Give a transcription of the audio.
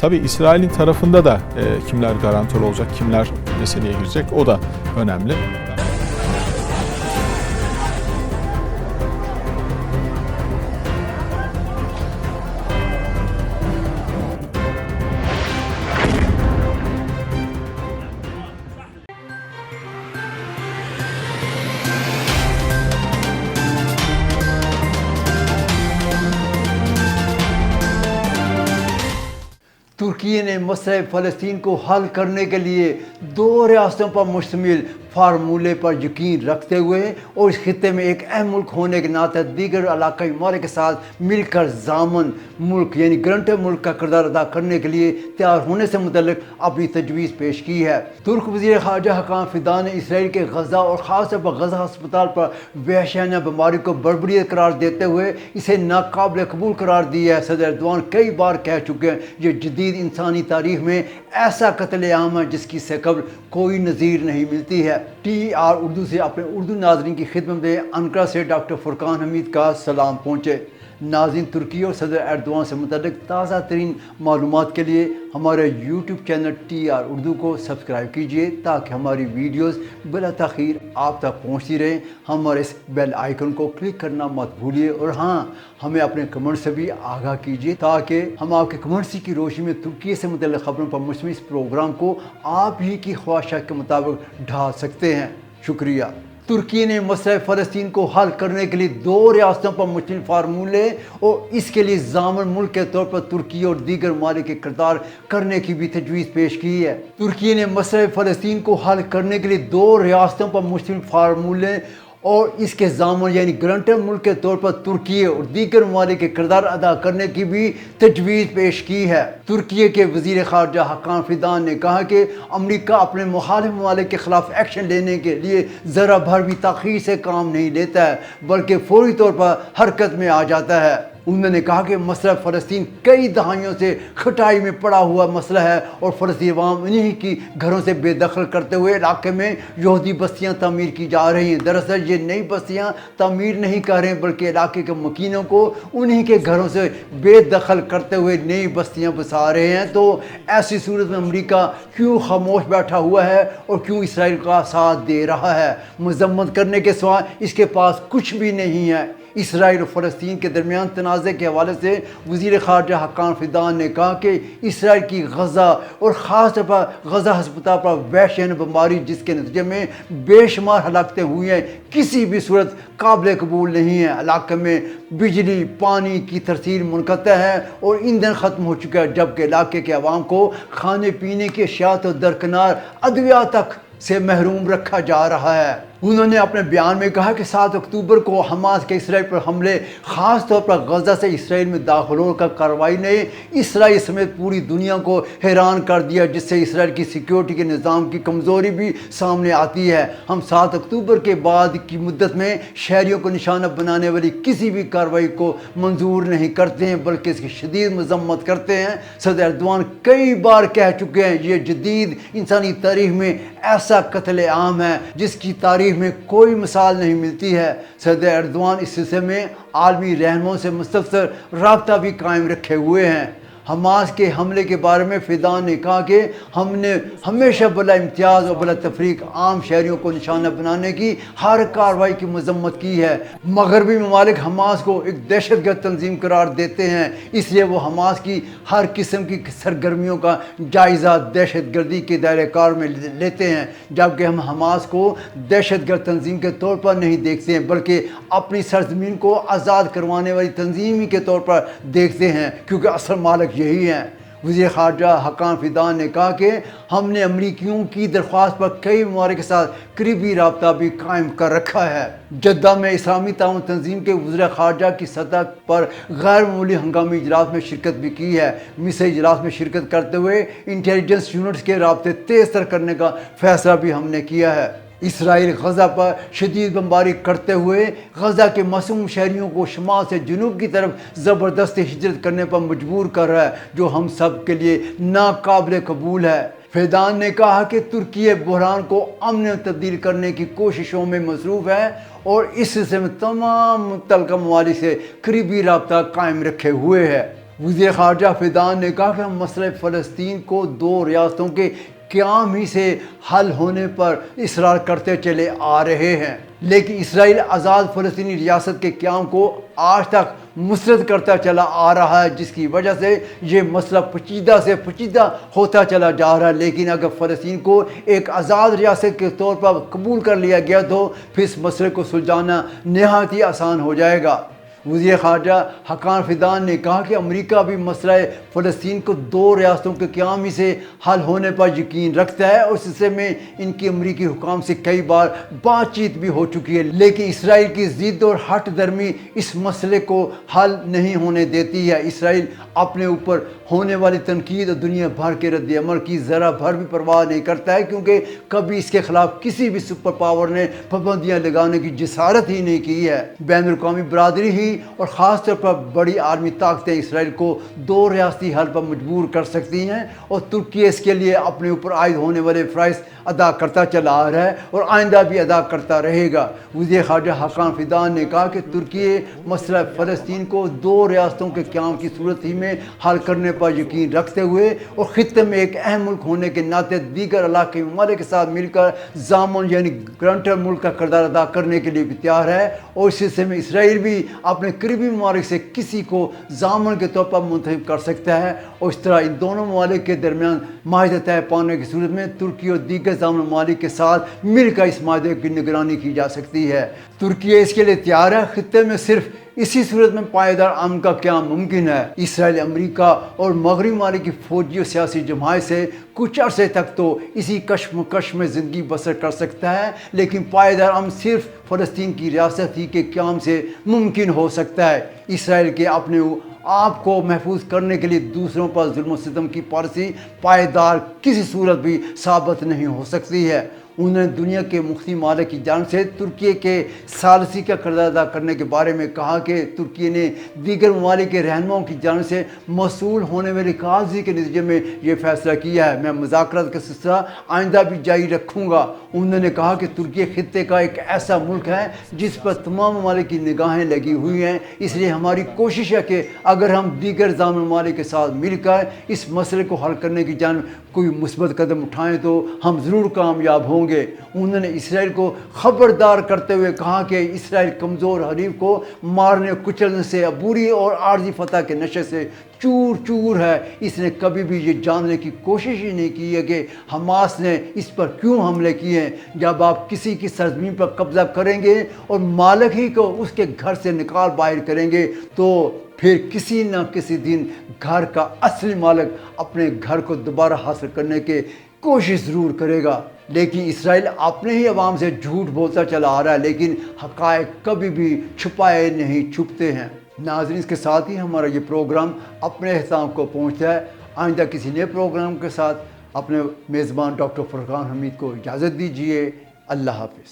Tabii İsrail'in tarafında da kimler garantör olacak, kimler meseleye girecek o da önemli. तुर्की ने मसले फ़लस्तीन को हल करने के लिए 2 रियासतों पर मुश्तमिल फार्मूले पर यकीन रखते हुए और इस खित्ते में एक अहम मुल्क होने के नाते दीगर इलाकाई ममालिक के साथ मिलकर ज़ामन मुल्क यानी गारंटर मुल्क का किरदार अदा करने के लिए तैयार होने से मुतल्लिक अपनी तजवीज़ पेश की है। तुर्क वज़ीर ख़ारजा हकाम फ़िदा ने इसराइल के गज़ा और ख़ास तौर पर गज़ा अस्पताल पर वहशियाना बीमारी को बर्बरियत करार देते हुए इसे नाकाबिल कबूल करार दिया है। सदर एर्दोआन कई बार कह चुके हैं ये जदीद इंसानी तारीख़ में ऐसा कत्ल आम है जिसकी से कबल कोई नज़ीर नहीं मिलती है। TR उर्दू से अपने उर्दू नाज़रीन की खिदमत में अनकरा से डॉक्टर फुरकान हमीद का सलाम पहुँचे। नाज़रीन, तुर्की और सदर एर्दोआन से मुतल्लिक़ ताज़ा तरीन मालूमात के लिए हमारे YouTube चैनल TR उर्दू को सब्सक्राइब कीजिए ताकि हमारी वीडियोस बिला तख़ीर आप तक पहुँचती रहें। हमारे इस बेल आइकन को क्लिक करना मत भूलिए और हाँ, हमें अपने कमेंट से भी आगाह कीजिए ताकि हम आपके कमेंट्स की रोशनी में तुर्की से मुतल्लिक़ खबरों पर मुश्तमिल इस प्रोग्राम को आप ही की ख्वाहिशात के मुताबिक ढाल सकते हैं। शुक्रिया। तुर्की ने मसले फ़लस्तीन को हल करने के लिए 2 रियासतों पर मुश्तमिल फार्मूले और इसके लिए ज़ामन मुल्क के तौर पर तुर्की और दीगर ममालिक के किरदार करने की भी तजवीज़ पेश की है। तुर्की ने मसले फ़लस्तीन को हल करने के लिए 2 रियासतों पर मुश्तमिल फार्मूले और इसके ज़ामन यानी गारंटर मुल्क के तौर पर तुर्की और दीगर ममालिक के किरदार अदा करने की भी तजवीज़ पेश की है। तुर्की के वज़ीर ख़ारजा हकाम फ़िदा ने कहा कि अमरीका अपने मुखालिफ ममालिक के ख़िलाफ़ एक्शन लेने के लिए ज़रा भर भी ताख़ीर से काम नहीं लेता है बल्कि फ़ौरी तौर पर हरकत में आ जाता है। उन्होंने कहा कि मसला फ़लस्तीन कई दहाइयों से खटाई में पड़ा हुआ मसला है और फ़लस्तीनी अवाम उन्हीं की घरों से बेदखल करते हुए इलाके में यहूदी बस्तियां तामीर की जा रही हैं। दरअसल ये नई बस्तियां तामीर नहीं कर रहे हैं बल्कि इलाके के मकीनों को उन्हीं के घरों से बेदखल करते हुए नई बस्तियां बसा रहे हैं। तो ऐसी सूरत में अमरीका क्यों खामोश बैठा हुआ है और क्यों इसराइल का साथ दे रहा है? मजम्मत करने के सिवा इसके पास कुछ भी नहीं है। इसराइल और फ़लस्तीन के दरमियान तनाज़े के हवाले से वज़ीर ख़ारजा हकाम फ़िदा ने कहा कि इसराइल की गज़ा और ख़ास तौर पर गज़ा अस्पताल पर वहशियाना बीमारी जिसके नतीजे में बेशुमार हलाकतें हुई हैं किसी भी सूरत काबिल कबूल नहीं है। इलाके में बिजली पानी की तरसील मुनक़ता है और ईंधन ख़त्म हो चुका है जबकि इलाके के अवाम को खाने पीने की अशिया तो दरकिनार अद्विया तक से महरूम रखा जा रहा है। उन्होंने अपने बयान में कहा कि 7 अक्टूबर को हमास के इसराइल पर हमले ख़ास तौर पर गज़ा से इसराइल में दाखिल होकर कार्रवाई ने इसराइल समेत पूरी दुनिया को हैरान कर दिया जिससे इसराइल की सिक्योरिटी के निज़ाम की कमज़ोरी भी सामने आती है। हम 7 अक्टूबर के बाद की मुद्दत में शहरियों को निशाना बनाने वाली किसी भी कार्रवाई को मंजूर नहीं करते हैं बल्कि इसकी शदीद मजम्मत करते हैं। सदर एर्दोआन कई बार कह चुके हैं ये जदीद इंसानी तारीख़ में ऐसा कत्ल आम है जिसकी तारीख़ में कोई मिसाल नहीं मिलती है। सदर एर्दोआन इस सिलसिले में आलमी रहनुमाओं से मुस्तफ़िल राब्ता भी कायम रखे हुए हैं। हमास के हमले के बारे में फ़िदा ने कहा कि हमने हमेशा बला इम्तियाज़ और बला तफरीक आम शहरियों को निशाना बनाने की हर कार्रवाई की मजम्मत की है। मगरबी ममालिक हमास को एक दहशतगर्द तंजीम करार देते हैं इसलिए वो हमास की हर किस्म की सरगर्मियों का जायज़ा दहशतगर्दी के दायरे कार में लेते हैं जबकि हम हमास को दहशतगर्द तंजीम के तौर पर नहीं देखते हैं बल्कि अपनी सरजमीन को आज़ाद करवाने वाली तंजीम के तौर पर देखते हैं क्योंकि असल मालिक यही है। वज़ीर ख़ारजा हकाम फ़िदा ने कहा कि हमने अमरीकियों की दरख्वास्त पर कई ममालिक के साथ करीबी रब्ता भी कायम कर रखा है। जद्दा में इस्लामी ताउन तंजीम के वज़ीर ख़ारजा की सतह पर गैर मामूली हंगामी इजलास में शिरकत भी की है। मिसरी इजलास में शिरकत करते हुए इंटेलिजेंस यूनिट्स के राब्ते तेज़ तर करने का फ़ैसला भी हमने किया है। इसराइल गज़ा पर शदीद बमबारी करते हुए गज़ा के मासूम शहरियों को शुमाल से जनूब की तरफ ज़बरदस्ती हिजरत करने पर मजबूर कर रहा है जो हम सब के लिए नाकाबिल कबूल है। फ़िदान ने कहा कि तुर्की बहरान को अमन में तब्दील करने की कोशिशों में मसरूफ़ है और इस सिलसिले में तमाम मुतल्लिक़ा ममालिक से करीबी रब्ता कायम रखे हुए है। وزیر خارجہ فیضان نے کہا کہ ہم مسئلہ فلسطین کو 2 ریاستوں کے قیام ہی سے حل ہونے پر اصرار کرتے چلے آ رہے ہیں، لیکن اسرائیل آزاد فلسطینی ریاست کے قیام کو آج تک مسترد کرتا چلا آ رہا ہے، جس کی وجہ سے یہ مسئلہ پیچیدہ سے پیچیدہ ہوتا چلا جا رہا ہے۔ لیکن اگر فلسطین کو ایک آزاد ریاست کے طور پر قبول کر لیا گیا تو پھر اس مسئلے کو سلجھانا نہایت ہی آسان ہو جائے گا۔ وزیر خارجہ حقان فیضان نے کہا کہ امریکہ بھی مسئلہ فلسطین کو 2 ریاستوں کے قیام ہی سے حل ہونے پر یقین رکھتا ہے، اور اس سلسلے میں ان کی امریکی حکام سے کئی بار بات چیت بھی ہو چکی ہے، لیکن اسرائیل کی ضد اور ہٹ درمی اس مسئلے کو حل نہیں ہونے دیتی ہے۔ اسرائیل اپنے اوپر ہونے والی تنقید اور دنیا بھر کے رد عمل کی ذرا بھر بھی پرواہ نہیں کرتا ہے، کیونکہ کبھی اس کے خلاف کسی بھی سپر پاور نے پابندیاں لگانے کی جسارت ہی نہیں کی ہے۔ بین الاقوامی برادری ہی اور خاص طور پر بڑی عالمی طاقتیں اسرائیل کو 2 ریاستی حل پر مجبور کر سکتی ہیں، اور ترکی اس کے لیے اپنے اوپر عائد ہونے والے فرائض ادا کرتا چلا آ رہا ہے اور آئندہ بھی ادا کرتا رہے گا۔ وزیر خارجہ حقان فیضان نے کہا کہ ترکی مسئلہ فلسطین کو 2 ریاستوں کے قیام کی صورت ہی میں حل کرنے پر یقین رکھتے ہوئے اور خطے میں ایک اہم ملک ہونے کے ناطے دیگر علاقائی ممالک کے ساتھ مل کر ضامن یعنی گرانٹر ملک کا کردار ادا کرنے کے لیے بھی تیار ہے، اور اس سلسلے میں اسرائیل بھی اپنے قریبی ممالک سے کسی کو ضامن کے طور پر منتخب کر سکتا ہے، اور اس طرح ان دونوں ممالک کے درمیان معاہدہ طے پانے کی صورت میں ترکی اور دیگر ضامن ممالک کے ساتھ مل کر اس معاہدے کی نگرانی کی جا سکتی ہے۔ ترکی اس کے لیے تیار ہے۔ خطے میں صرف اسی صورت میں پائیدار امن کا قیام ممکن ہے۔ اسرائیل امریکہ اور مغربی ممالک کی فوجی اور سیاسی جماعت سے کچھ عرصے تک تو اسی کشمکش میں زندگی بسر کر سکتا ہے، لیکن پائیدار امن صرف فلسطین کی ریاست ہی کے قیام سے ممکن ہو سکتا ہے۔ اسرائیل کے اپنے آپ کو محفوظ کرنے کے لیے دوسروں پر ظلم و ستم کی پالیسی پائیدار کسی صورت بھی ثابت نہیں ہو سکتی ہے۔ انہوں نے دنیا کے مختلف ممالک کی جانب سے ترکی کے ثالثی کا کردار ادا کرنے کے بارے میں کہا کہ ترکی نے دیگر ممالک کے رہنماؤں کی جانب سے موصول ہونے والی کاغذی کے نتیجے میں یہ فیصلہ کیا ہے۔ میں مذاکرات کا سلسلہ آئندہ بھی جاری رکھوں گا۔ انہوں نے کہا کہ ترکی خطے کا ایک ایسا ملک ہے جس پر تمام ممالک کی نگاہیں لگی ہوئی ہیں، اس لیے ہماری کوشش ہے کہ اگر ہم دیگر ضامن ممالک کے ساتھ مل کر اس مسئلے کو حل کرنے کی جانب کوئی مثبت قدم اٹھائیں تو ہم ضرور کامیاب ہوں گے۔ انہوں نے اسرائیل کو خبردار کرتے ہوئے کہا کہ اسرائیل کمزور حریف کو مارنے اور کچلنے سے، عبوری اور عارضی فتح کے نشے سے چور چور ہے۔ اس نے کبھی بھی یہ جاننے کی کوشش ہی نہیں کی ہے کہ حماس نے اس پر کیوں حملے کیے ہیں۔ جب آپ کسی کی سرزمین پر قبضہ کریں گے اور مالک ہی کو اس کے گھر سے نکال باہر کریں گے تو پھر کسی نہ کسی دن گھر کا اصلی مالک اپنے گھر کو دوبارہ حاصل کرنے کے کوشش ضرور کرے گا۔ لیکن اسرائیل اپنے ہی عوام سے جھوٹ بولتا چلا آ رہا ہے، لیکن حقائق کبھی بھی چھپائے نہیں چھپتے ہیں۔ ناظرین، اس کے ساتھ ہی ہمارا یہ پروگرام اپنے اختتام کو پہنچتا ہے۔ آئندہ کسی نئے پروگرام کے ساتھ اپنے میزبان ڈاکٹر فرقان حمید کو اجازت دیجیے۔ اللہ حافظ۔